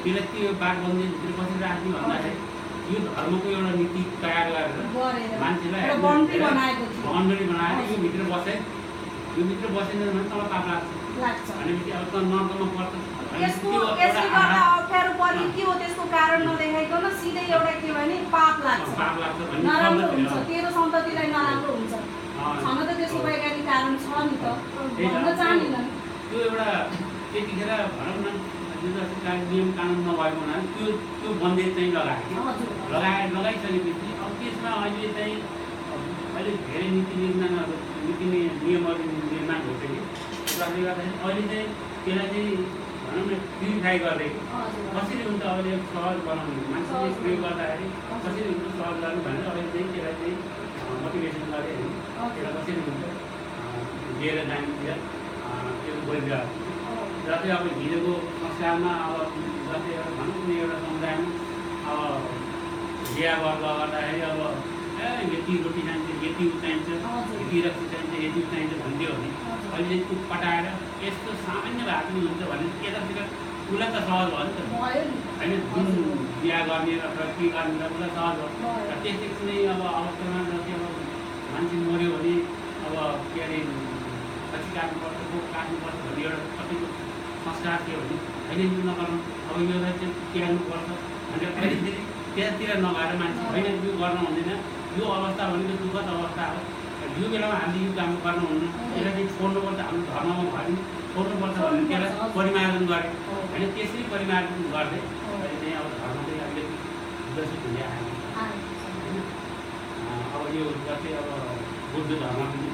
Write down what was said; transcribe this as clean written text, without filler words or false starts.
त्यसलाई त्यो बाघबन्दीभित्र बसेर राख्ने भन्दाखेरि यो धर्मको एउटा नीति तयार गरेर मान्छेलाई बाउन्ड्री बनाएर यो भित्र बसे यो भित्र बसेन भने तल पाप लाग्छ भनेपछि अब त नर्कमा पर्छ। यसले गर्दा अप्ठ्यारो पर्ने के हो त्यसको कारण नदेखाइकन सिधै एउटा के भने पाप लाग्छ नराम्रो हुन्छ तेरो सन्ततिलाई नराम्रो हुन्छ छन त त्यसको वैज्ञानिक कारण छ नि त भन्न चाहदिनँ त्यो एउटा त्यतिखेर भनौँ न नियम कानुन नभएको हुनाले त्यो बन्देज चाहिँ लगाइसकेपछि अब त्यसमा अहिले चाहिँ अहिले धेरै नीति नियमहरू निर्माण भइसक्यो। त्यसले गर्दाखेरि अहिले चाहिँ त्यसलाई चाहिँ भनौँ न प्युरिफाई गर्दै कसरी हुन्छ अहिले सहज बनाउने मान्छेले प्रयोग गर्दाखेरि कसरी हुन्छ सहज गर्नु भनेर अहिले चाहिँ त्यसलाई चाहिँ मोटिभेसन गरे होइन त्यसलाई कसरी हुन्छ लिएर जाने त्यो गरिरहेको जस्तै अब हिजोको संस्कारमा अब जस्तै एउटा भनौँ कुनै एउटा समुदायमा अब बिहा गर्दाखेरि अब यति रोटी चाहिन्छ यति चाहिन्छ यति रक्सी चाहिन्छ यति चाहिन्छ भनिदियो भने अहिले त्यो पटाएर यस्तो सामान्य भए पनि हुन्छ भने यतातिर उसलाई त सहज भयो नि त होइन जुन बिहा गर्ने र के गर्ने उसलाई सहज भयो र त्यस्तै कुनै अब अवस्थामा जस्तै अब मान्छे मऱ्यो भने अब के अरे पछि काट्नुपर्छ बोक काट्नुपर्छ भन्ने एउटा कतिको संस्कार थियो भने अहिले यो नगर्नु अब यो चाहिँ त्याग्नुपर्छ भनेर अहिले फेरि त्यतातिर नगएर मान्छे होइन यो गर्न हुँदैन यो अवस्था भनेको दुःखद अवस्था हो यो बेलामा हामीले यो काम गर्नुहुन्न यसलाई चाहिँ छोड्नुपर्छ हाम्रो धर्ममा भयो भने छोड्नुपर्छ भनेर त्यसलाई परिमार्जन गरे होइन त्यसरी परिमार्जन गर्दै अहिले चाहिँ अब धर्म चाहिँ अलिकति विकसित हुँदै आयो होइन अब यो जस्तै अब बुद्ध धर्म पनि